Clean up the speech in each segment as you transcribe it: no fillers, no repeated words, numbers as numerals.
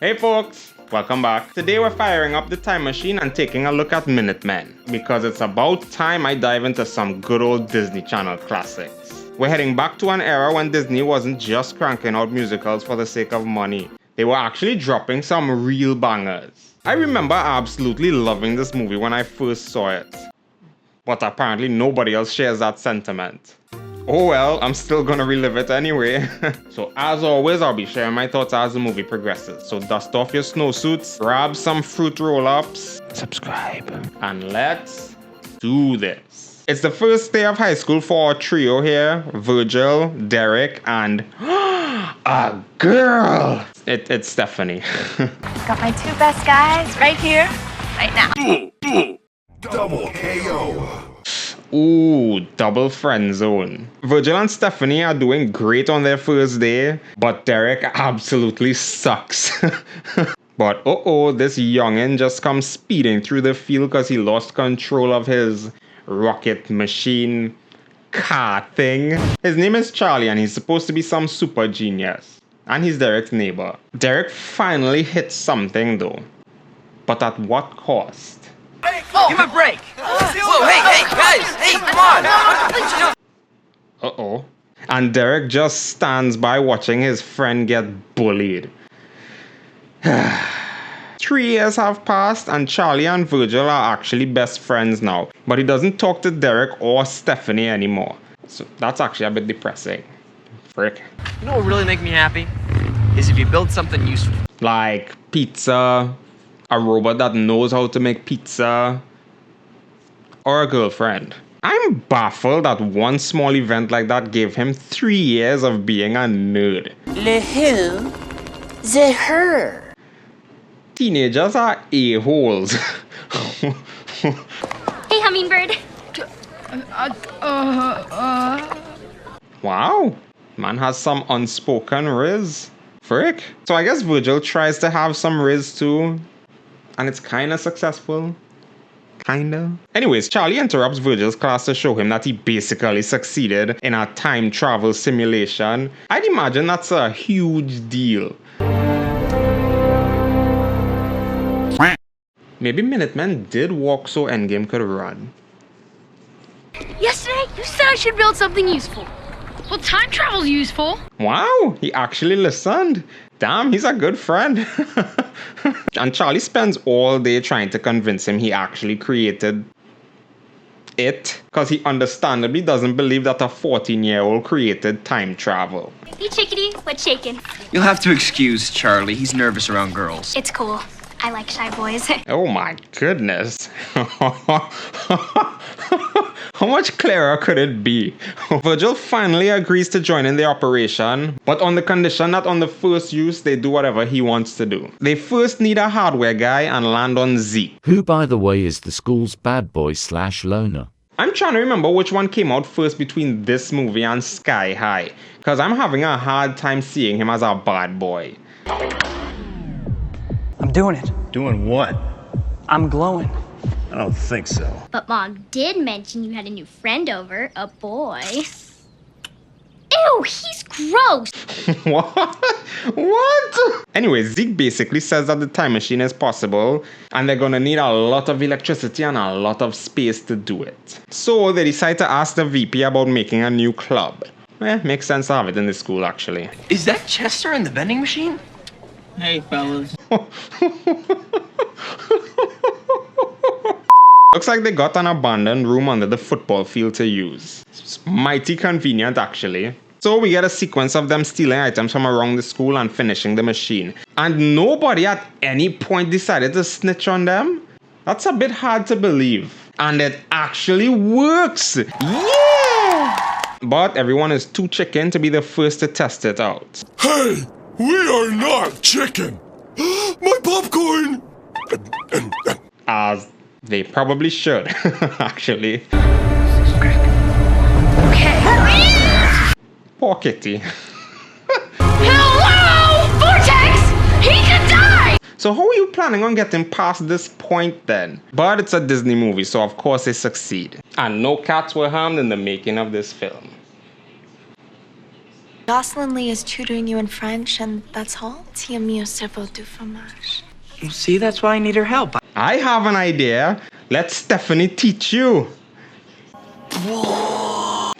Hey folks, welcome back. Today we're firing up the time machine and taking a look at Minutemen, because it's about time I dive into some good old Disney Channel classics. We're heading back to an era when Disney wasn't just cranking out musicals for the sake of money. They were actually dropping some real bangers. I remember absolutely loving this movie when I first saw it, but apparently nobody else shares that sentiment. Oh well, I'm still gonna relive it anyway. So as always, I'll be sharing my thoughts as the movie progresses. So dust off your snowsuits, grab some fruit roll-ups, subscribe, and let's do this. It's the first day of high school for our trio here, Virgil, Derek, and a girl! It's Stephanie. Got my two best guys right here, right now. Double KO. Ooh, double friend zone. Virgil and Stephanie are doing great on their first day, but Derek absolutely sucks. But this youngin' just comes speeding through the field because he lost control of his rocket machine car thing. His name is Charlie and he's supposed to be some super genius. And he's Derek's neighbor. Derek finally hits something though. But at what cost? Oh, give him a break! Whoa, hey, guys! Hey, come on! And Derek just stands by watching his friend get bullied. 3 years have passed and Charlie and Virgil are actually best friends now. But he doesn't talk to Derek or Stephanie anymore. So that's actually a bit depressing. Frick. You know what would really make me happy? Is if you build something useful. Like pizza, a robot that knows how to make pizza, or a girlfriend. I'm baffled that one small event like that gave him 3 years of being a nerd. Le who? The her. Teenagers are a-holes. Hey, hummingbird. Wow, man has some unspoken riz. Frick. So I guess Virgil tries to have some riz too, and it's kinda successful. Kinda. Anyways, Charlie interrupts Virgil's class to show him that he basically succeeded in a time travel simulation. I'd imagine that's a huge deal. Maybe Minutemen did walk so Endgame could run. Yesterday, you said I should build something useful. Well, time travel's useful. Wow, he actually listened. Damn, he's a good friend. And Charlie spends all day trying to convince him he actually created it, because he understandably doesn't believe that a 14-year-old created time travel. Hey, chickadee, what's shaking? You'll have to excuse Charlie. He's nervous around girls. It's cool. I like shy boys. Oh my goodness. How much clearer could it be? Virgil finally agrees to join in the operation, but on the condition that on the first use they do whatever he wants to do. They first need a hardware guy and land on Zeke, who by the way is the school's bad boy / loner. I'm trying to remember which one came out first between this movie and Sky High, because I'm having a hard time seeing him as a bad boy. I'm doing it. Doing what? I'm glowing. I don't think so. But Mom did mention you had a new friend over, a boy. Ew, he's gross. What? Anyway, Zeke basically says that the time machine is possible and they're gonna need a lot of electricity and a lot of space to do it. So they decide to ask the VP about making a new club. Makes sense to have it in the school actually. Is that Chester in the vending machine? Hey, fellas. Looks like they got an abandoned room under the football field to use. It's mighty convenient actually. So we get a sequence of them stealing items from around the school and finishing the machine. And nobody at any point decided to snitch on them? That's a bit hard to believe. And it actually works! Yeah! But everyone is too chicken to be the first to test it out. Hey! We are not chicken! My popcorn! As they probably should, actually. Okay. Poor kitty. Hello, Vortex! He could die! So how are you planning on getting past this point then? But it's a Disney movie, so of course they succeed. And no cats were harmed in the making of this film. Jocelyn Lee is tutoring you in French, and that's all? Tia mio cerveau du fromage. See, that's why I need her help. I have an idea. Let Stephanie teach you.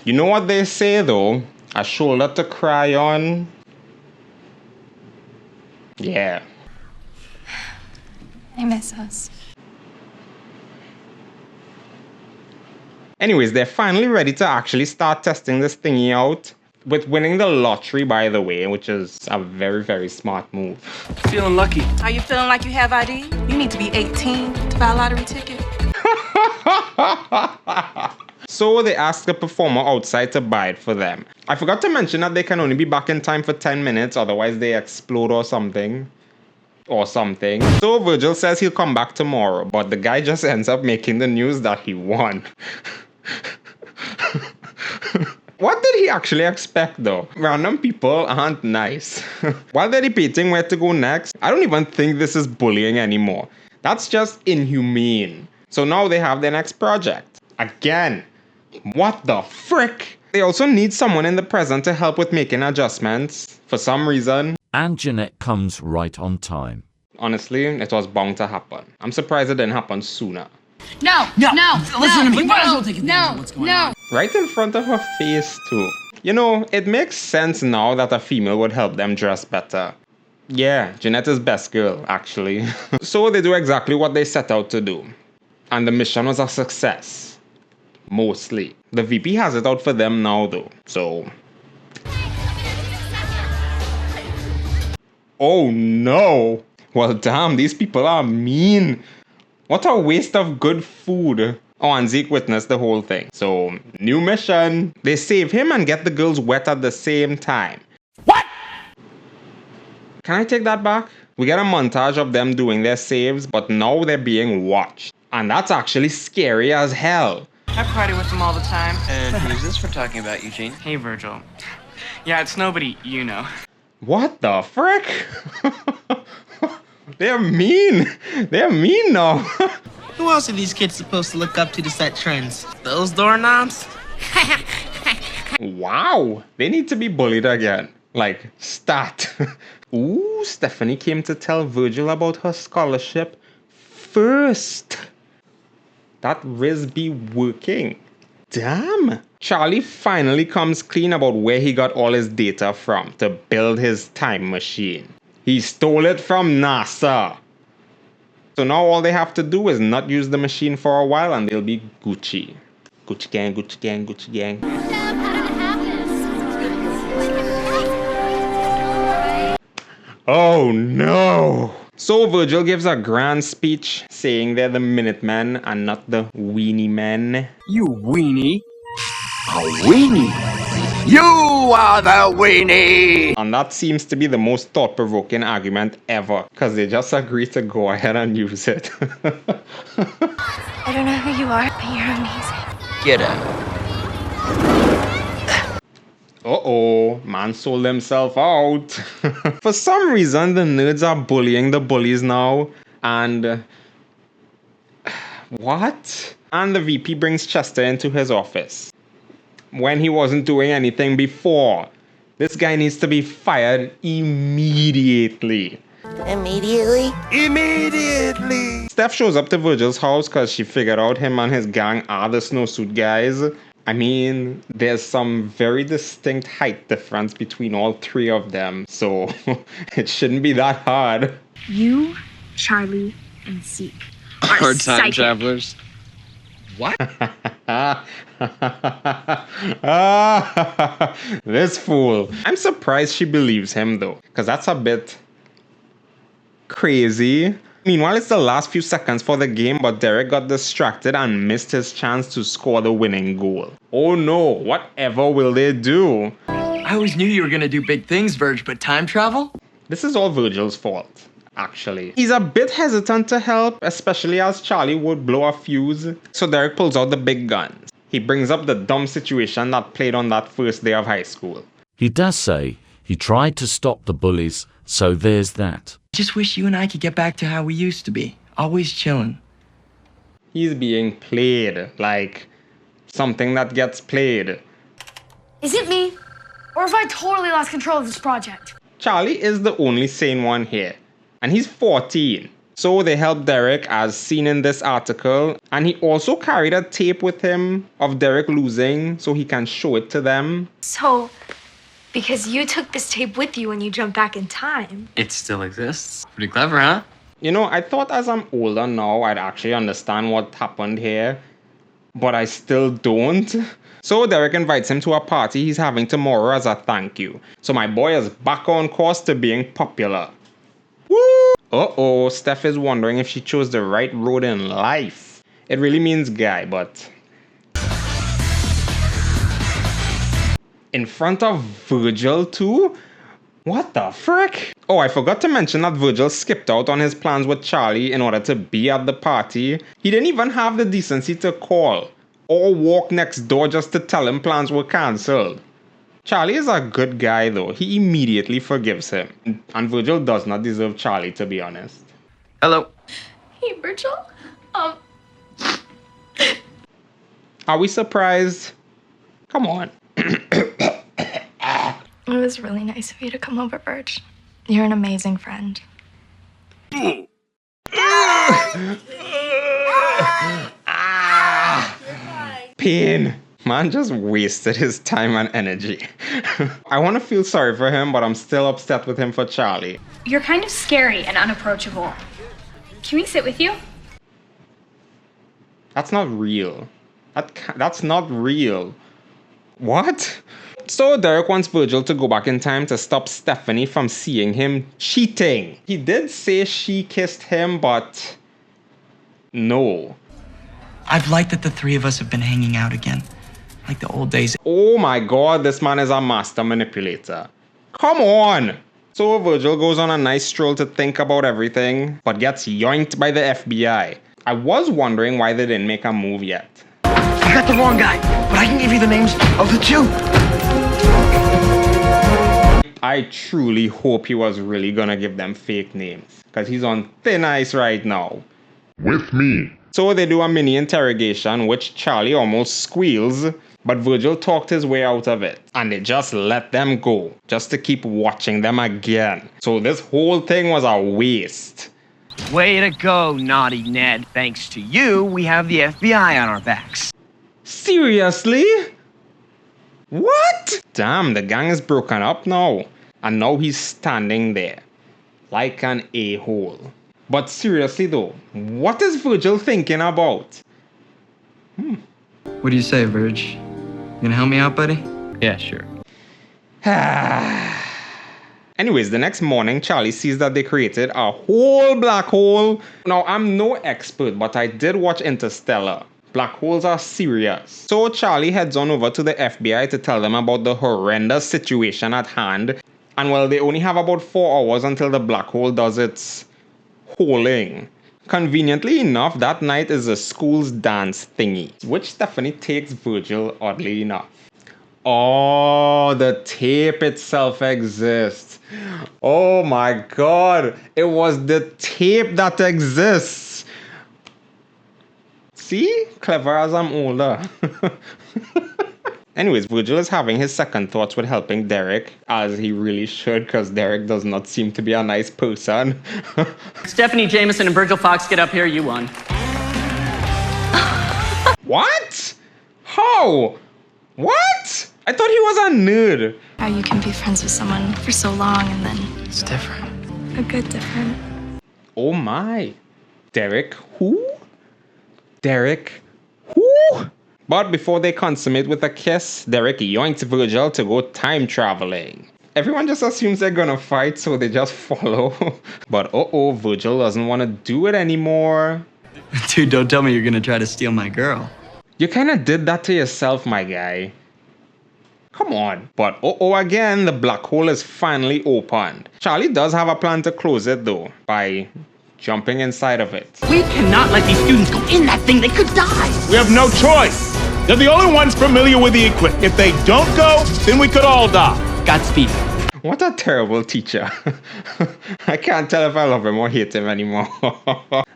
You know what they say though? A shoulder to cry on. Yeah. I miss us. Anyways, they're finally ready to actually start testing this thingy out. With winning the lottery, by the way, which is a very, very smart move. Feeling lucky. Are you feeling like you have ID? You need to be 18 to buy a lottery ticket. So they asked the performer outside to buy it for them. I forgot to mention that they can only be back in time for 10 minutes, otherwise they explode or something. So Virgil says he'll come back tomorrow, but the guy just ends up making the news that he won. What did he actually expect though? Random people aren't nice. While they're debating where to go next, I don't even think this is bullying anymore. That's just inhumane. So now they have their next project. Again, what the frick? They also need someone in the present to help with making adjustments for some reason. And Jeanette comes right on time. Honestly, it was bound to happen. I'm surprised it didn't happen sooner. No. Listen to me. No, We might as well take advantage of what's going on. Right in front of her face too. You know, it makes sense now that a female would help them dress better. Yeah, Jeanette is best girl, actually. So they do exactly what they set out to do. And the mission was a success. Mostly. The VP has it out for them now though, so... Oh no! Well damn, these people are mean. What a waste of good food. Oh, and Zeke witnessed the whole thing. So, new mission. They save him and get the girls wet at the same time. What? Can I take that back? We get a montage of them doing their saves, but now they're being watched. And that's actually scary as hell. I party with them all the time. And who's this we're talking about, Eugene? Hey, Virgil. Yeah, it's nobody you know. What the frick? They're mean. They're mean now. Who else are these kids supposed to look up to set trends? Those doorknobs? Wow. They need to be bullied again. Like, stat. Ooh, Stephanie came to tell Virgil about her scholarship first. That Riz be working. Damn. Charlie finally comes clean about where he got all his data from to build his time machine. He stole it from NASA. So now all they have to do is not use the machine for a while and they'll be Gucci. Gucci gang, Gucci gang, Gucci gang. Oh no! So Virgil gives a grand speech saying they're the Minutemen and not the Weenie Men. You weenie. A weenie? You are the weenie! And that seems to be the most thought-provoking argument ever, because they just agree to go ahead and use it. I don't know who you are, but you're amazing. Get out. Uh-oh, man sold himself out. For some reason, the nerds are bullying the bullies now, and... what? And the VP brings Chester into his office. When he wasn't doing anything before. This guy needs to be fired immediately. Immediately? Immediately! Steph shows up to Virgil's house because she figured out him and his gang are the snowsuit guys. I mean, there's some very distinct height difference between all three of them, so it shouldn't be that hard. You, Charlie, and Zeke are Our time psychic. travelers. What? This fool. I'm surprised she believes him though, because that's a bit crazy. Meanwhile, it's the last few seconds for the game, but Derek got distracted and missed his chance to score the winning goal. Oh no, whatever will they do? I always knew you were gonna do big things, Virg, but time travel? This is all Virgil's fault, actually. He's a bit hesitant to help, especially as Charlie would blow a fuse. So Derek pulls out the big guns. He brings up the dumb situation that played on that first day of high school. He does say he tried to stop the bullies, so there's that. Just wish you and I could get back to how we used to be. Always chilling. He's being played like something that gets played. Is it me? or if I totally lost control of this project. Charlie is the only sane one here, and he's 14. So they helped Derek as seen in this article, and he also carried a tape with him of Derek losing so he can show it to them. So, because you took this tape with you when you jumped back in time. It still exists. Pretty clever, huh? You know, I thought as I'm older now I'd actually understand what happened here, but I still don't. So Derek invites him to a party he's having tomorrow as a thank you. So my boy is back on course to being popular. Woo! Uh-oh, Steph is wondering if she chose the right road in life. It really means guy, but... in front of Virgil too? What the frick? Oh, I forgot to mention that Virgil skipped out on his plans with Charlie in order to be at the party. He didn't even have the decency to call or walk next door just to tell him plans were cancelled. Charlie is a good guy though. He immediately forgives him. And Virgil does not deserve Charlie, to be honest. Hello. Hey, Virgil. Are we surprised? Come on. It was really nice of you to come over, Virg. You're an amazing friend. Pain. Man just wasted his time and energy. I want to feel sorry for him, but I'm still upset with him for Charlie. You're kind of scary and unapproachable. Can we sit with you? That's not real. That's not real. What? So Derek wants Virgil to go back in time to stop Stephanie from seeing him cheating. He did say she kissed him, but no. I've liked that the three of us have been hanging out again. Like the old days. Oh my god, this man is a master manipulator. Come on! So Virgil goes on a nice stroll to think about everything, but gets yoinked by the FBI. I was wondering why they didn't make a move yet. You got the wrong guy, but I can give you the names of the two. I truly hope he was really gonna give them fake names, because he's on thin ice right now. With me. So they do a mini interrogation, which Charlie almost squeals, but Virgil talked his way out of it. And they just let them go, just to keep watching them again. So this whole thing was a waste. Way to go, naughty Ned. Thanks to you, we have the FBI on our backs. Seriously? What? Damn, the gang is broken up now. And now he's standing there, like an a-hole. But seriously though, what is Virgil thinking about? What do you say, Virg? You gonna help me out, buddy? Yeah, sure. Anyways, the next morning, Charlie sees that they created a whole black hole. Now, I'm no expert, but I did watch Interstellar. Black holes are serious. So Charlie heads on over to the FBI to tell them about the horrendous situation at hand. And well, they only have about 4 hours until the black hole does its holing. Conveniently enough, that night is the school's dance thingy, which Stephanie takes Virgil, oddly enough. Oh, the tape itself exists. Oh my god, it was the tape that exists. See? Clever as I'm older. Anyways, Virgil is having his second thoughts with helping Derek, as he really should, because Derek does not seem to be a nice person. Stephanie Jameson and Virgil Fox, get up here. You won. What? How? What? I thought he was a nerd. How you can be friends with someone for so long and then It's different. a good different. Oh my. Derek who? Derek who? But before they consummate with a kiss, Derek yoinks Virgil to go time traveling. Everyone just assumes they're gonna fight, so they just follow. But uh-oh, Virgil doesn't want to do it anymore. Dude, don't tell me you're gonna try to steal my girl. You kinda did that to yourself, my guy. Come on. But uh-oh again, the black hole is finally opened. Charlie does have a plan to close it though, by jumping inside of it. We cannot let these students go in that thing. They could die. We have no choice. They're the only ones familiar with the equipment. If they don't go, then we could all die. Godspeed. What a terrible teacher. I can't tell if I love him or hate him anymore.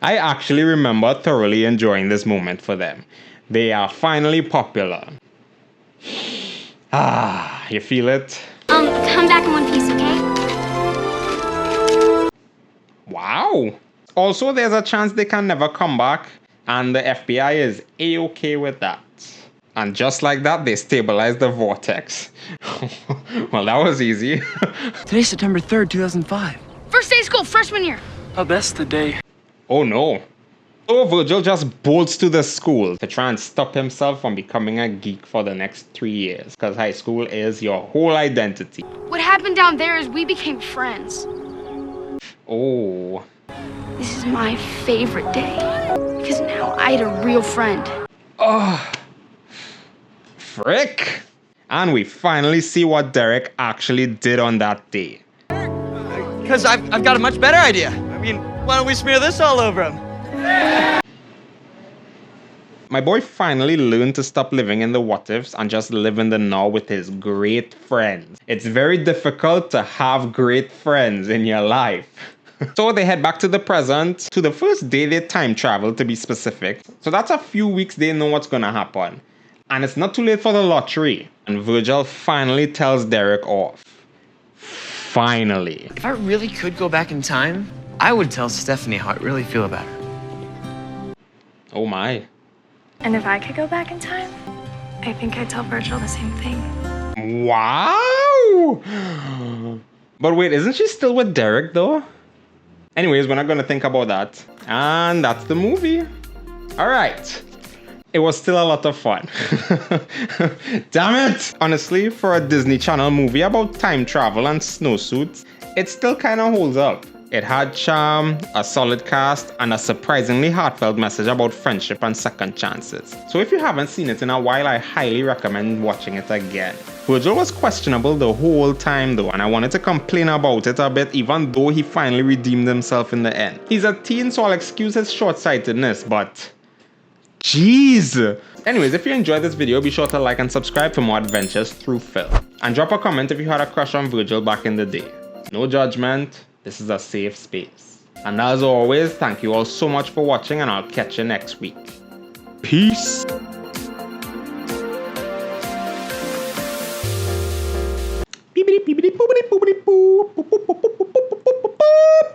I actually remember thoroughly enjoying this moment for them. They are finally popular. Ah, you feel it? Come back in one piece, okay? Wow. Also, there's a chance they can never come back, and the FBI is A-okay with that. And just like that, they stabilized the vortex. Well, that was easy. Today's September 3rd, 2005. First day of school, freshman year. Oh, that's the day. Oh no. So Virgil just bolts to the school to try and stop himself from becoming a geek for the next 3 years, because high school is your whole identity. What happened down there is we became friends. Oh. This is my favorite day, because now I had a real friend. Oh. Frick. And we finally see what Derek actually did on that day. Because I've got a much better idea. I mean, why don't we smear this all over him? My boy finally learned to stop living in the what ifs and just live in the now with his great friends. It's very difficult to have great friends in your life. So they head back to the present, to the first day they time travel to be specific. So that's a few weeks they know what's gonna happen. And it's not too late for the lottery. And Virgil finally tells Derek off. Finally. If I really could go back in time, I would tell Stephanie how I really feel about her. Oh my. And if I could go back in time, I think I'd tell Virgil the same thing. Wow! But wait, isn't she still with Derek though? Anyways, we're not gonna think about that. And that's the movie. Alright. It was still a lot of fun. Damn it! Honestly, for a Disney Channel movie about time travel and snowsuits, it still kinda holds up. It had charm, a solid cast, and a surprisingly heartfelt message about friendship and second chances. So if you haven't seen it in a while, I highly recommend watching it again. Virgil was questionable the whole time though, and I wanted to complain about it a bit even though he finally redeemed himself in the end. He's a teen, so I'll excuse his short-sightedness, but jeez! Anyways, if you enjoyed this video, be sure to like and subscribe for more adventures through film. And drop a comment if you had a crush on Virgil back in the day. No judgment. This is a safe space. And as always, thank you all so much for watching, and I'll catch you next week. Peace! Beepity, beepity, boopity, boopity.